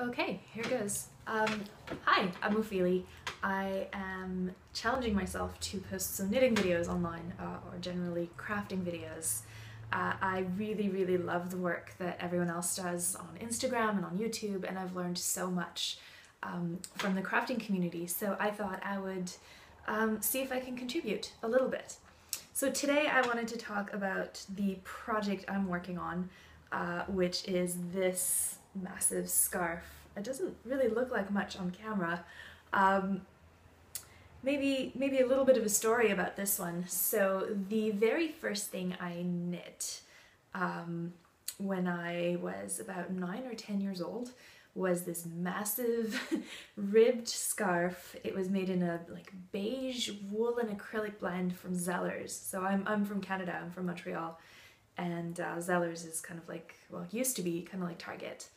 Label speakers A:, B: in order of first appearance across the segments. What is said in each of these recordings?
A: Okay, here goes. Hi, I'm Ophelie. I am challenging myself to post some knitting videos online, or generally crafting videos. I really love the work that everyone else does on Instagram and on YouTube, and I've learned so much from the crafting community, so I thought I would see if I can contribute a little bit. So today I wanted to talk about the project I'm working on, which is this massive scarf. It doesn't really look like much on camera. Maybe a little bit of a story about this one. So the very first thing I knit when I was about 9 or 10 years old was this massive ribbed scarf. It was made in a like beige wool and acrylic blend from Zellers. So I'm from Canada, I'm from Montreal, and Zellers is kind of like, well, used to be kind of like Target.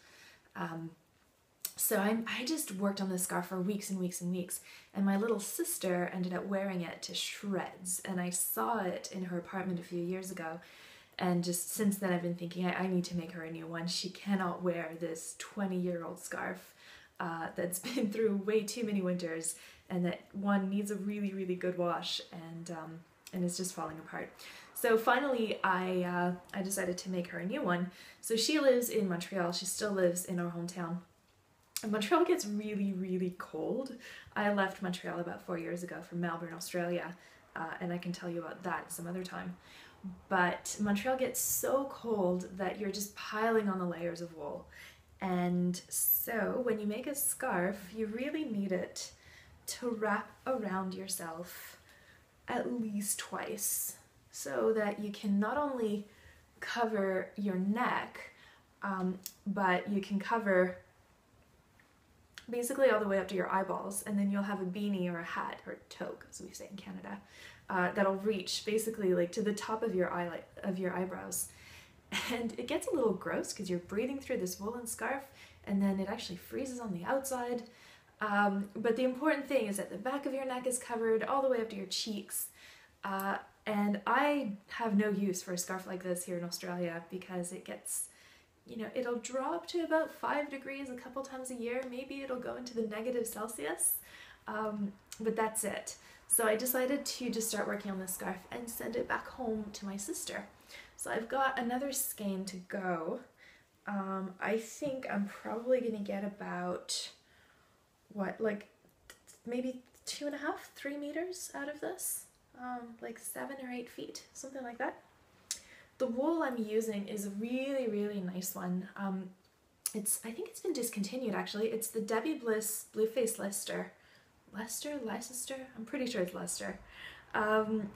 A: So I just worked on this scarf for weeks and weeks and weeks, and my little sister ended up wearing it to shreds, and I saw it in her apartment a few years ago, and just since then I've been thinking I need to make her a new one. She cannot wear this 20-year-old scarf that's been through way too many winters, and that one needs a really good wash, and it's just falling apart. So finally I decided to make her a new one. So she lives in Montreal, she still lives in our hometown. And Montreal gets really cold. I left Montreal about 4 years ago from Melbourne, Australia, and I can tell you about that some other time. But Montreal gets so cold that you're just piling on the layers of wool. And so when you make a scarf, you really need it to wrap around yourself at least twice, so that you can not only cover your neck, but you can cover basically all the way up to your eyeballs, and then you'll have a beanie or a hat, or toque as we say in Canada, that'll reach basically like to the top of your eyebrows. And it gets a little gross because you're breathing through this woolen scarf, and then it actually freezes on the outside. But the important thing is that the back of your neck is covered all the way up to your cheeks. And I have no use for a scarf like this here in Australia because it gets, it'll drop to about 5 degrees a couple times a year. Maybe it'll go into the -Celsius, but that's it. So I decided to just start working on this scarf and send it back home to my sister. So I've got another skein to go. I think I'm probably gonna get about, like maybe 2.5, 3 meters out of this, like 7 or 8 feet, something like that. The wool I'm using is a really nice one. I think it's been discontinued actually. It's the Debbie Bliss Blueface Leicester. Leicester? I'm pretty sure it's Leicester. And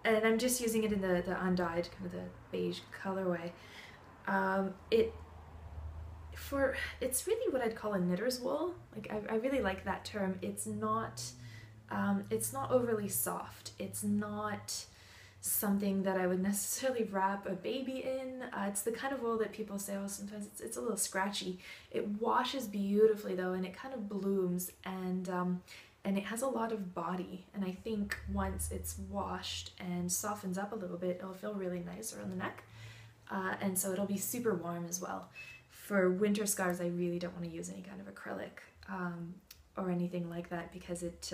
A: I'm just using it in the undyed, kind of the beige colorway. It's really what I'd call a knitter's wool. Like I really like that term. It's not overly soft. It's not something that I would necessarily wrap a baby in. It's the kind of wool that people say, oh, sometimes it's a little scratchy. It washes beautifully though, and it kind of blooms, and it has a lot of body. And I think once it's washed and softens up a little bit, it'll feel really nice around the neck. And so it'll be super warm as well. For winter scarves, I really don't want to use any kind of acrylic or anything like that, because it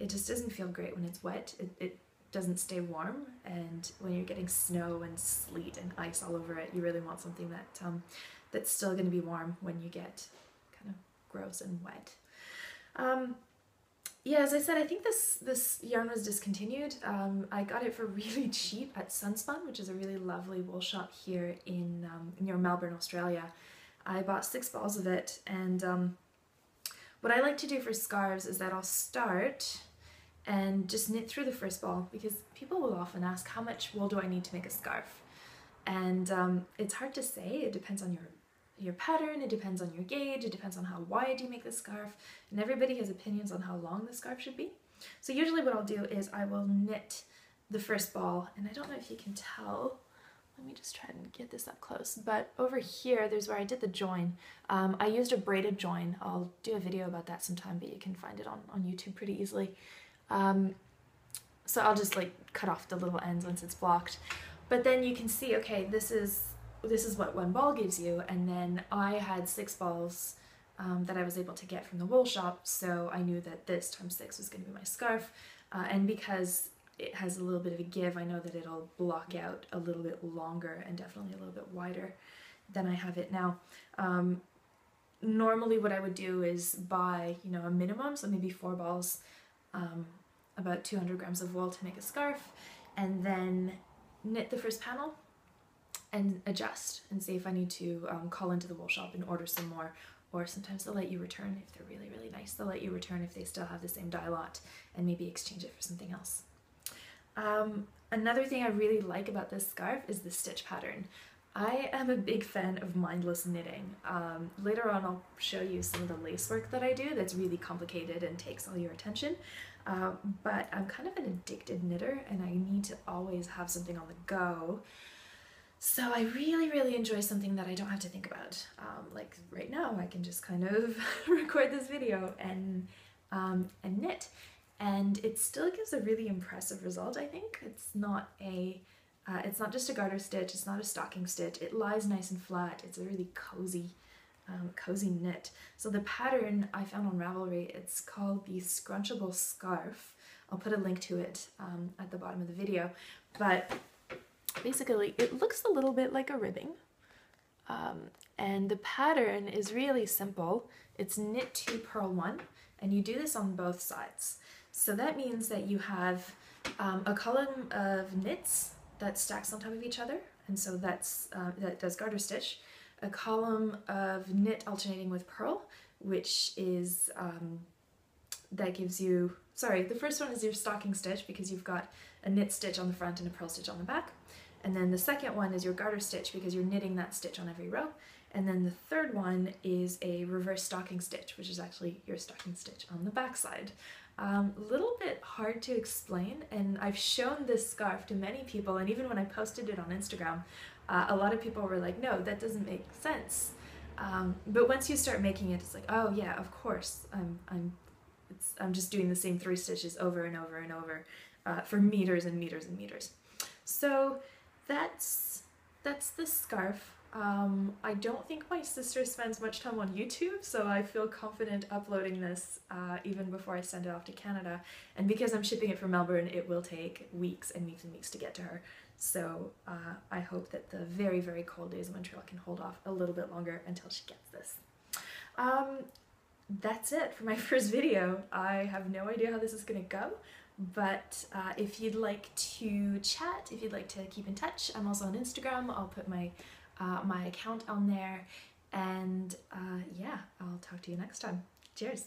A: just doesn't feel great when it's wet. It doesn't stay warm, and when you're getting snow and sleet and ice all over it, you really want something that's still going to be warm when you get kind of gross and wet. Yeah, as I said, I think this yarn was discontinued. I got it for really cheap at Sunspun, which is a really lovely wool shop here in near Melbourne, Australia. I bought 6 balls of it, and what I like to do for scarves is that I'll start and just knit through the first ball, because people will often ask, how much wool do I need to make a scarf? And it's hard to say. It depends on your pattern, it depends on your gauge, it depends on how wide you make the scarf, and everybody has opinions on how long the scarf should be. So usually what I'll do is I will knit the first ball, and I don't know if you can tell, let me just try and get this up close, but over here there's where I did the join. I used a braided join. I'll do a video about that sometime, but you can find it on YouTube pretty easily. So I'll just like cut off the little ends once it's blocked. But then you can see, okay, this is what one ball gives you, and then I had 6 balls that I was able to get from the wool shop, so I knew that this times 6 was going to be my scarf, and because it has a little bit of a give, I know that it'll block out a little bit longer and definitely a little bit wider than I have it now. Normally what I would do is buy, you know, a minimum, so maybe 4 balls, about 200 grams of wool to make a scarf, and then knit the first panel and adjust and see if I need to call into the wool shop and order some more, or sometimes they'll let you return if they're really, really nice. They'll let you return if they still have the same dye lot and maybe exchange it for something else. Another thing I really like about this scarf is the stitch pattern. I am a big fan of mindless knitting. Later on I'll show you some of the lace work that I do that's really complicated and takes all your attention, but I'm kind of an addicted knitter and I need to always have something on the go. So I really, really enjoy something that I don't have to think about. Like right now I can just kind of record this video and knit. And it still gives a really impressive result, I think. It's not just a garter stitch, it's not a stocking stitch. It lies nice and flat. It's a really cozy knit. So the pattern I found on Ravelry, it's called the Scrunchable Scarf. I'll put a link to it at the bottom of the video. But basically, it looks a little bit like a ribbing. And the pattern is really simple. It's knit 2, purl 1, and you do this on both sides. So that means that you have a column of knits that stacks on top of each other, and so that does garter stitch. A column of knit alternating with purl, which is, that gives you, sorry, the first one is your stocking stitch because you've got a knit stitch on the front and a purl stitch on the back. And then the second one is your garter stitch because you're knitting that stitch on every row. And then the third one is a reverse stocking stitch, which is actually your stocking stitch on the back side. Little bit hard to explain, and I've shown this scarf to many people, and even when I posted it on Instagram, a lot of people were like, no, that doesn't make sense. But once you start making it, it's like, oh yeah, of course, I'm just doing the same 3 stitches over and over and over for meters and meters and meters. So that's the scarf. I don't think my sister spends much time on YouTube, so I feel confident uploading this even before I send it off to Canada. And because I'm shipping it from Melbourne, it will take weeks and weeks and weeks to get to her. So I hope that the very, very cold days in Montreal can hold off a little bit longer until she gets this. That's it for my first video. I have no idea how this is gonna go, but if you'd like to chat, if you'd like to keep in touch, I'm also on Instagram. I'll put my account on there, and yeah, I'll talk to you next time. Cheers!